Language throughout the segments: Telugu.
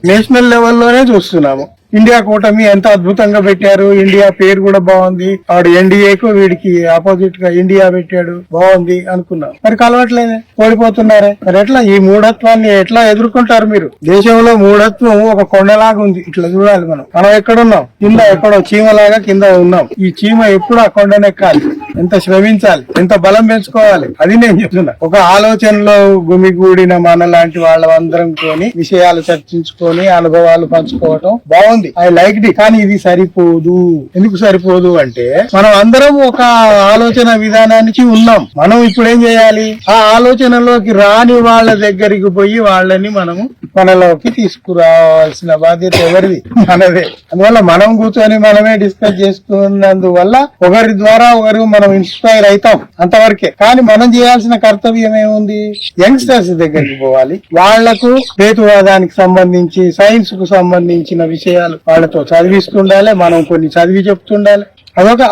నేషనల్ లెవెల్లోనే చూస్తున్నాము. ఇండియా కూటమి ఎంత అద్భుతంగా పెట్టారు. ఇండియా పేరు కూడా బాగుంది. వాడు ఎన్డీఏకు వీడికి ఆపోజిట్ గా ఇండియా పెట్టాడు, బాగుంది అనుకున్నాం. మరి కలవట్లేదే, ఓడిపోతున్నారే. మరి ఎట్లా ఈ మూఢత్వాన్ని ఎట్లా ఎదుర్కొంటారు మీరు? దేశంలో మూఢత్వం ఒక కొండలాగా ఉంది. ఇట్లా చూడాలి. మనం ఎక్కడున్నాం? కింద ఎక్కడో చీమలాగా కింద ఉన్నాం. ఈ చీమ ఎప్పుడు ఆ కొండనెక్కాలి, ఎంత శ్రమించాలి, ఎంత బలం పెంచుకోవాలి, అది నేను చెప్తున్నా. ఒక ఆలోచనలో గుమిగూడిన మన లాంటి వాళ్ళందరం కొని విషయాలు చర్చించుకొని అనుభవాలు పంచుకోవటం బాగుంది. I like the. కానీ ఇది సరిపోదు. ఎందుకు సరిపోదు అంటే మనం అందరం ఒక ఆలోచన విధానానికి ఉన్నాం. మనం ఇప్పుడు ఏం చేయాలి? ఆ ఆలోచనలోకి రాని వాళ్ళ దగ్గరికి పోయి వాళ్ళని మనము మనలోకి తీసుకురావాల్సిన బాధ్యత ఎవరిది? మనదే. అందువల్ల మనం కూర్చొని మనమే డిస్కస్ చేసుకున్నందువల్ల ఒకరి ద్వారా ఒకరు మనం ఇన్స్పైర్ అవుతాం, అంతవరకే. కానీ మనం చేయాల్సిన కర్తవ్యం ఏముంది? యంగ్స్టర్స్ దగ్గరికి పోవాలి. వాళ్లకు హేతువాదానికి సంబంధించి, సైన్స్ కు సంబంధించిన విషయాలు వాళ్ళతో చదివిస్తుండాలి. మనం కొన్ని చదివి చెప్తుండాలి.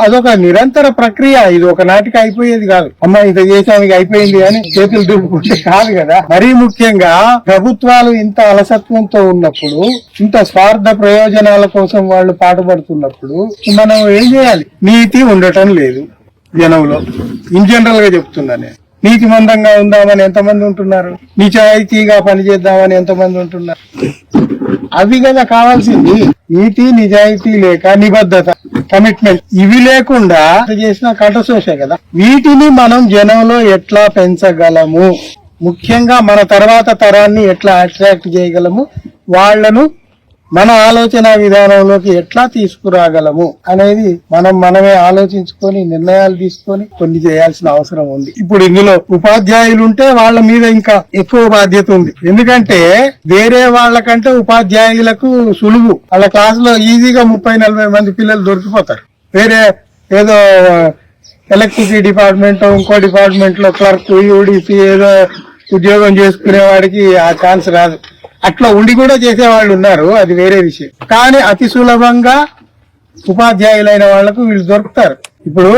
అదొక నిరంతర ప్రక్రియ. ఇది ఒక నాటికి అయిపోయేది కాదు. అమ్మ ఇంత చేసాం ఇక అయిపోయింది అని చేతులు దులుపుకుంటే కాదు కదా. మరీ ముఖ్యంగా ప్రభుత్వాలు ఇంత అలసత్వంతో ఉన్నప్పుడు, ఇంత స్వార్థ ప్రయోజనాల కోసం వాళ్ళు పాటుపడుతున్నప్పుడు మనం ఏం చేయాలి? నీతి ఉండటం లేదు జనంలో. ఇన్ జనరల్ గా చెప్తున్నా నేను. నీతిమందంగా ఉందామని ఎంతమంది ఉంటున్నారు? నిజాయితీగా పనిచేద్దామని ఎంతమంది ఉంటున్నారు? అవి కదా కావాల్సింది. నీతి నిజాయితీ లేక నిబద్ధత, కమిట్మెంట్, ఇవి లేకుండా చేసిన కంఠశోషే కదా. వీటిని మనం జనంలో ఎట్లా పెంచగలము, ముఖ్యంగా మన తర్వాత తరాన్ని ఎట్లా అట్రాక్ట్ చేయగలము, వాళ్లను మన ఆలోచన విధానంలోకి ఎట్లా తీసుకురాగలము అనేది మనమే ఆలోచించుకొని నిర్ణయాలు తీసుకొని కొన్ని చేయాల్సిన అవసరం ఉంది. ఇప్పుడు ఇందులో ఉపాధ్యాయులు ఉంటే వాళ్ళ మీద ఇంకా ఎక్కువ బాధ్యత ఉంది. ఎందుకంటే వేరే వాళ్ళకంటే ఉపాధ్యాయులకు సులువు. వాళ్ళ క్లాసులో ఈజీగా 30-40 మంది పిల్లలు దొరికిపోతారు. వేరే ఏదో ఎలక్ట్రిసిటీ డిపార్ట్మెంట్, ఇంకో డిపార్ట్మెంట్ లో క్లర్క్, యూడిసి ఏదో ఉద్యోగం చేసుకునే వాడికి ఆ ఛాన్స్ రాదు. అట్లా ఉండి కూడా చేసేవాళ్ళు ఉన్నారు, అది వేరే విషయం. కానీ అతి సులభంగా ఉపాధ్యాయులైన వాళ్లకు వీళ్ళు దొరుకుతారు. ఇప్పుడు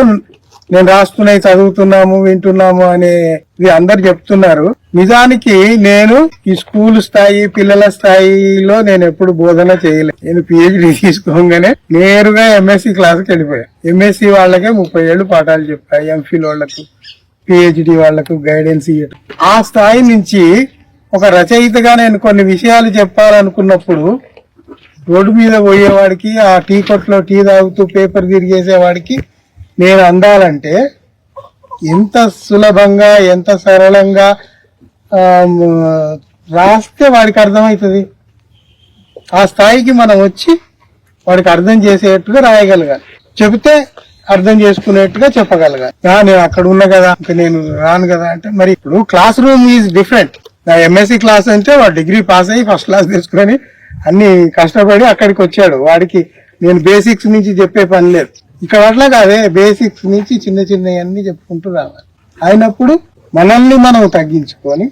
నేను రాస్తున్నాయి, చదువుతున్నాము, వింటున్నాము అనేది అందరు చెప్తున్నారు. నిజానికి నేను ఈ స్కూల్ స్థాయి, పిల్లల స్థాయిలో నేను ఎప్పుడు బోధన చేయలేదు. నేను పిహెచ్డి తీసుకోగానే నేరుగా ఎంఎస్సి క్లాస్కి వెళ్ళిపోయా. ఎంఎస్సి వాళ్ళకే 30 ఏళ్ళు పాఠాలు చెప్పాయి. ఎంఫిల్ వాళ్లకు, పిహెచ్డి వాళ్లకు గైడెన్స్ ఇవ్వడం. ఆ స్థాయి నుంచి ఒక రచయితగా నేను కొన్ని విషయాలు చెప్పాలనుకున్నప్పుడు రోడ్డు మీద పోయేవాడికి, ఆ టీ కొట్లో టీ తాగుతూ పేపర్ తిరిగేసేవాడికి నేను అందాలంటే ఎంత సులభంగా, ఎంత సరళంగా రాస్తే వాడికి అర్థమవుతుంది. ఆ స్థాయికి మనం వచ్చి వాడికి అర్థం చేసేట్టుగా రాయగలగాలి. చెబితే అర్థం చేసుకునేట్టుగా చెప్పగలగాలి. నేను అక్కడ ఉన్నా కదా, నేను రాను కదా అంటే మరి ఇప్పుడు క్లాస్ రూమ్ ఈజ్ డిఫరెంట్. నా ఎంఎస్సి క్లాస్ అంటే వాడు డిగ్రీ పాస్ అయ్యి ఫస్ట్ క్లాస్ తీసుకొని అన్ని కష్టపడి అక్కడికి వచ్చాడు. వాడికి నేను బేసిక్స్ నుంచి చెప్పే పని లేదు. ఇక్కడ అట్లా కాదే, బేసిక్స్ నుంచి చిన్న చిన్నవన్నీ చెప్పుకుంటూ రావాలి. అయినప్పుడు మనల్ని మనం తగ్గించుకొని,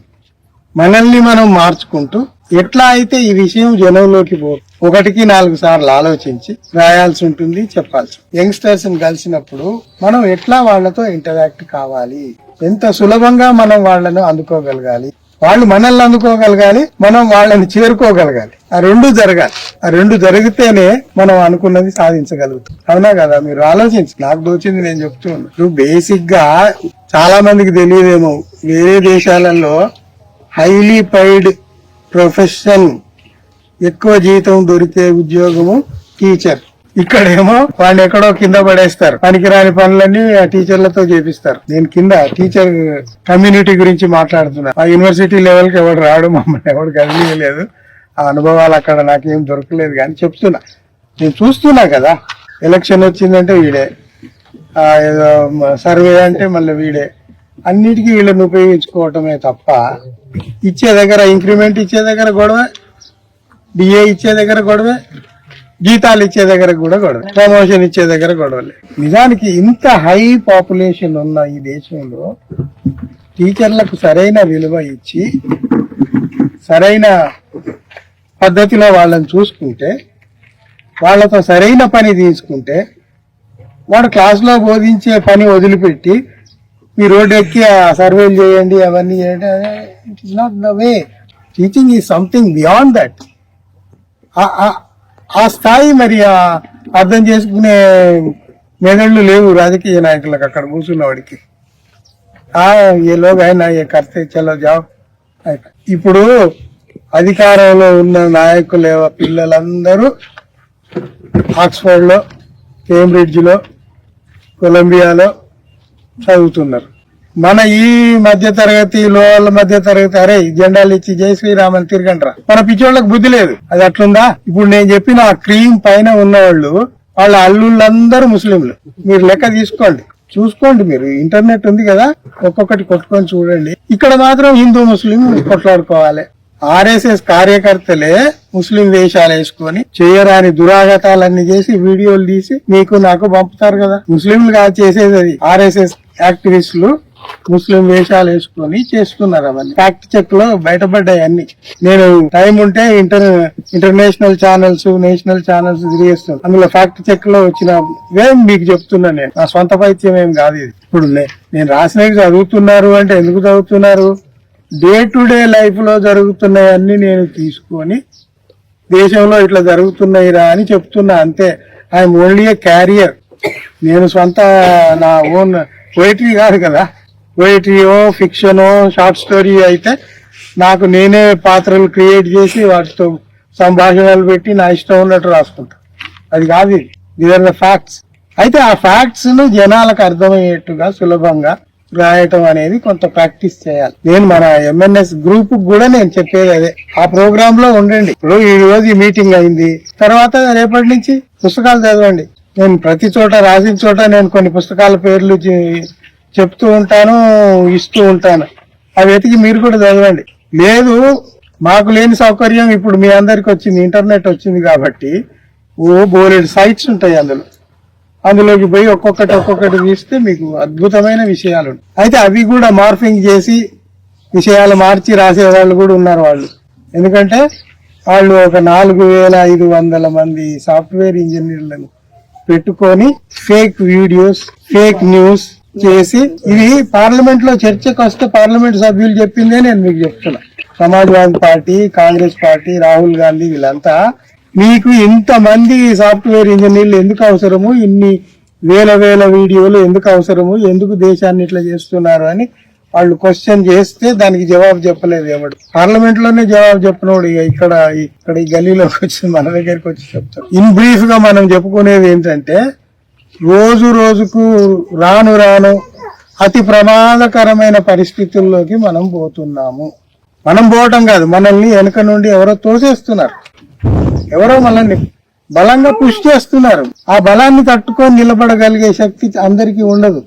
మనల్ని మనం మార్చుకుంటూ ఎట్లా అయితే ఈ విషయం జనంలోకి పోదు, 1-4 సార్లు ఆలోచించి రాయాల్సి ఉంటుంది, చెప్పాల్సి. యంగ్స్టర్స్ ని కలిసినప్పుడు మనం ఎట్లా వాళ్లతో ఇంటరాక్ట్ కావాలి, ఎంత సులభంగా మనం వాళ్లను అందుకోగలగాలి, వాళ్ళు మనల్ని అందుకోగలగాలి, మనం వాళ్ళని చేరుకోగలగాలి. ఆ రెండు జరగాలి. ఆ రెండు జరిగితేనే మనం అనుకున్నది సాధించగలుగుతాం. అవునా కదా? మీరు ఆలోచించి, నాకు దోచింది నేను చెప్తూ ఉన్నా. నువ్వు బేసిక్ గా చాలా మందికి తెలియదేమో, వేరే దేశాలలో హైలీ పైడ్ ప్రొఫెషన్, ఎక్కువ జీతం దొరికే ఉద్యోగము టీచర్. ఇక్కడేమో వాళ్ళు ఎక్కడో కింద పడేస్తారు. పనికిరాని పనులన్నీ ఆ టీచర్లతో చేపిస్తారు. నేను కింద టీచర్ కమ్యూనిటీ గురించి మాట్లాడుతున్నా. ఆ యూనివర్సిటీ లెవెల్ కి ఎవడు రాడు, మమ్మల్ని ఎవడు కదిలియలేదు. ఆ అనుభవాలు అక్కడ నాకేం దొరకలేదు. కానీ చెప్తున్నా, నేను చూస్తున్నా కదా. ఎలక్షన్ వచ్చిందంటే వీడే, ఏదో సర్వే అంటే మళ్ళీ వీడే. అన్నిటికీ వీళ్ళని ఉపయోగించుకోవటమే తప్ప ఇచ్చే దగ్గర, ఇంక్రిమెంట్ ఇచ్చే దగ్గర గొడవ, డిఏ ఇచ్చే దగ్గర గొడవే, జీతాలు ఇచ్చే దగ్గర కూడా గొడవ, ప్రమోషన్ ఇచ్చే దగ్గర గొడవలే. నిజానికి ఇంత హై పాపులేషన్ ఉన్న ఈ దేశంలో టీచర్లకు సరైన విలువ ఇచ్చి సరైన పద్ధతిలో వాళ్ళని చూసుకుంటే, వాళ్ళతో సరైన పని తీసుకుంటే, వాడు క్లాసులో బోధించే పని వదిలిపెట్టి ఈ రోడ్ ఎక్కి ఆ సర్వేలు చేయండి, అవన్నీ చేయండి, it is not the way. Teaching is something beyond that. ఆ స్థాయి మరి అర్థం చేసుకునే మెదళ్ళు లేవు రాజకీయ నాయకులకు అక్కడ కూర్చున్న వాడికి. ఏ లోగ్ అయినా ఏ కర్తే చలో జాబ్. ఇప్పుడు అధికారంలో ఉన్న నాయకుల పిల్లలందరూ ఆక్స్ఫర్డ్ లో, కేంబ్రిడ్జ్ లో, కొలంబియాలో చదువుతున్నారు. మన ఈ మధ్య తరగతి లోల మధ్య తరగతి అరే జెండాలు ఇచ్చి జై శ్రీరామ్ అని తిరగండ్రా. మన పిచ్చోళ్ళకి బుద్ధి లేదు. అది అట్లుందా? ఇప్పుడు నేను చెప్పిన ఆ క్రీమ్ పైన ఉన్నవాళ్ళు వాళ్ళ అల్లుళ్ళందరూ ముస్లింలు. మీరు లెక్క తీసుకోండి, చూసుకోండి. మీరు ఇంటర్నెట్ ఉంది కదా, ఒక్కొక్కటి కొట్టుకొని చూడండి. ఇక్కడ మాత్రం హిందూ ముస్లిం కొట్లాడుకోవాలి. ఆర్ఎస్ఎస్ కార్యకర్తలే ముస్లిం వేషాలు వేసుకొని చేయరాని దురాఘాతాలన్నీ చేసి వీడియోలు తీసి మీకు నాకు పంపుతారు కదా. ముస్లింలు కాదు చేసేది, అది ఆర్ఎస్ఎస్ యాక్టివిస్టులు ముస్లిం వేషాలు వేసుకొని చేస్తున్నారు. అవన్నీ ఫ్యాక్ట్ చెక్ లో బయటపడ్డాయి అన్ని. నేను టైం ఉంటే ఇంటర్నేషనల్ ఛానల్స్, నేషనల్ ఛానల్స్ తిరిగేస్తాను. అందులో ఫ్యాక్ట్ చెక్ లో వచ్చిన మీకు చెప్తున్నా. నేను నా సొంత పైత్యం ఏం కాదు ఇది. ఇప్పుడు నేను రాసినవి చదువుతున్నారు అంటే ఎందుకు చదువుతున్నారు? డే టు డే లైఫ్ లో జరుగుతున్నాయన్నీ నేను తీసుకొని దేశంలో ఇట్లా జరుగుతున్నాయిరా అని చెప్తున్నా అంతే. I'm only A carrier. నేను సొంత నా ఓన్ పోయిటరీ కాదు కదా. పోయిటరీయో ఫిక్షనో షార్ట్ స్టోరీ అయితే నాకు నేనే పాత్రలు క్రియేట్ చేసి వాటితో సంభాషణలు పెట్టి నా ఇష్టం ఉన్నట్టు రాసుకుంటా. అది కాదు, ఇది ఆర్ ద ఫ్యాక్ట్స్. అయితే ఆ ఫ్యాక్ట్స్ ను జనాలకు అర్థమయ్యేట్టుగా సులభంగా రాయటం అనేది కొంత ప్రాక్టీస్ చేయాలి. నేను మన ఎంఎన్ఎస్ గ్రూప్ కూడా నేను చెప్పేది అదే. ఆ ప్రోగ్రామ్ లో ఉండండి. ఇప్పుడు ఈ రోజు ఈ మీటింగ్ అయింది, తర్వాత రేపటి నుంచి పుస్తకాలు చదవండి. నేను ప్రతి చోట రాసిన చోట నేను కొన్ని పుస్తకాల పేర్లు చెప్తూ ఉంటాను, ఇస్తూ ఉంటాను. అవి వెతికి మీరు కూడా చదవండి. లేదు మాకు లేని సౌకర్యం ఇప్పుడు మీ అందరికి వచ్చింది, ఇంటర్నెట్ వచ్చింది కాబట్టి బోలెడు సైట్స్ ఉంటాయి. అందులోకి పోయి ఒక్కొక్కటి తీస్తే మీకు అద్భుతమైన విషయాలు. అయితే అవి కూడా మార్ఫింగ్ చేసి విషయాలు మార్చి రాసే వాళ్ళు కూడా ఉన్నారు వాళ్ళు. ఎందుకంటే వాళ్ళు ఒక 4500 మంది సాఫ్ట్వేర్ ఇంజనీర్లను పెట్టుకొని ఫేక్ వీడియోస్, ఫేక్ న్యూస్ చేసి ఇది పార్లమెంట్ లో చర్చకు వస్తే పార్లమెంట్ సభ్యులు చెప్పిందే నేను మీకు చెప్తున్నా. సమాజ్వాదీ పార్టీ, కాంగ్రెస్ పార్టీ, రాహుల్ గాంధీ వీళ్ళంతా మీకు ఇంతమంది సాఫ్ట్వేర్ ఇంజనీర్లు ఎందుకు అవసరము, ఇన్ని వేల వీడియోలు ఎందుకు అవసరము, ఎందుకు దేశాన్ని ఇట్లా చేస్తున్నారు అని వాళ్ళు క్వశ్చన్ చేస్తే దానికి జవాబు చెప్పలేదు ఎవడు. పార్లమెంట్ లోనే జవాబు చెప్పినోడు ఇక్కడ ఈ గల్లీలోకి వచ్చి మన దగ్గరికి వచ్చి చెప్తాడు. ఇన్ బ్రీఫ్ గా మనం చెప్పుకునేది ఏంటంటే రోజుకు రాను అతి ప్రమాదకరమైన పరిస్థితుల్లోకి మనం పోతున్నాము. మనం పోవటం కాదు, మనల్ని వెనక నుండి ఎవరో తోసేస్తున్నారు. ఎవరో మనల్ని బలంగా పుష్ చేస్తున్నారు. ఆ బలాన్ని తట్టుకొని నిలబడగలిగే శక్తి అందరికీ ఉండదు.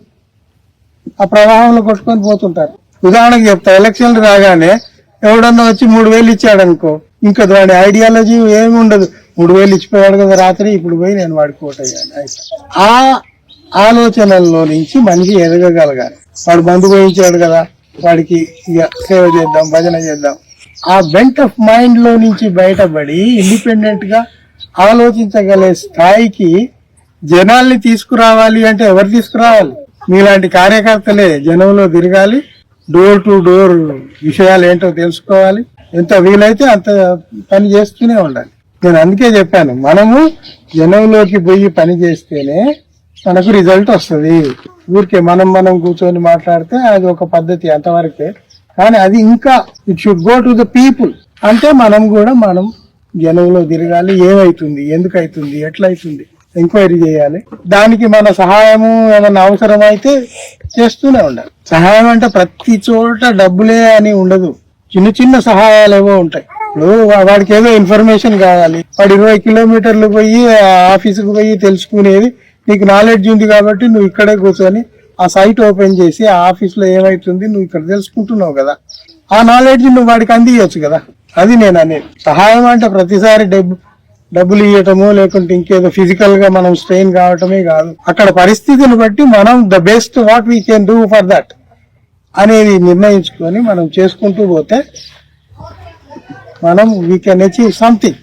ఆ ప్రవాహంలో కొట్టుకొని పోతుంటారు. ఉదాహరణకు చెప్తా, ఎలక్షన్లు రాగానే ఎవడన్నా వచ్చి 3000 ఇచ్చాడు అనుకో, ఇంకా వాడి ఐడియాలజీ ఏమి ఉండదు. 3000 ఇచ్చిపోయాడు కదా రాత్రి, ఇప్పుడు పోయి నేను వాడికి ఓటయ్యాను. ఆ ఆలోచనల్లో నుంచి మనిషి ఎదగగలగాలి. వాడు బంధు పోయించాడు కదా, వాడికి ఇక సేవ చేద్దాం, భజన చేద్దాం. ఆ బెంట్ ఆఫ్ మైండ్ లో నుంచి బయటపడి ఇండిపెండెంట్ గా ఆలోచించగలే స్థాయికి జనాల్ని తీసుకురావాలి. అంటే ఎవరు తీసుకురావాలి? మీలాంటి కార్యకర్తలే జనంలో తిరగాలి, డోర్ టు డోర్ విషయాలు ఏంటో తెలుసుకోవాలి. ఎంత వీలైతే అంత పని చేస్తూనే ఉండాలి. నేను అందుకే చెప్పాను, మనము జనంలోకి పోయి పని చేస్తేనే మనకు రిజల్ట్ వస్తుంది. ఊరికే మనం కూర్చొని మాట్లాడితే అది ఒక పద్ధతి అంతవరకే. కానీ అది ఇంకా it should go to the people. అంటే మనం జనంలో తిరగాలి. ఏమైతుంది, ఎందుకు అవుతుంది, ఎట్లయితుంది ఎంక్వైరీ చేయాలి. దానికి మన సహాయము ఏమన్నా అవసరం అయితే చేస్తూనే ఉండాలి. సహాయం అంటే ప్రతి చోట డబ్బులే అని ఉండదు, చిన్న సహాయాలు ఏవో ఉంటాయి. ఇప్పుడు వాడికి ఏదో ఇన్ఫర్మేషన్ కావాలి, వాడు 20 కిలోమీటర్లు పోయి ఆఫీసుకు పోయి తెలుసుకునేది నీకు నాలెడ్జ్ ఉంది కాబట్టి నువ్వు ఇక్కడే కూర్చొని ఆ సైట్ ఓపెన్ చేసి ఆ ఆఫీస్ లో ఏమైతుంది నువ్వు ఇక్కడ తెలుసుకుంటున్నావు కదా, ఆ నాలెడ్జ్ నువ్వు వాడికి అందియచ్చు కదా. అది నేను అనేది. సహాయం అంటే ప్రతిసారి డబ్బులు ఇవ్వటము లేకుంటే ఇంకేదో ఫిజికల్ గా మనం స్ట్రెయిన్ కావటమే కాదు. అక్కడ పరిస్థితిని బట్టి మనం the best what we can do for that అనేది నిర్ణయించుకొని మనం చేసుకుంటూ పోతే వీ కెన్ అచీవ్ సంథింగ్.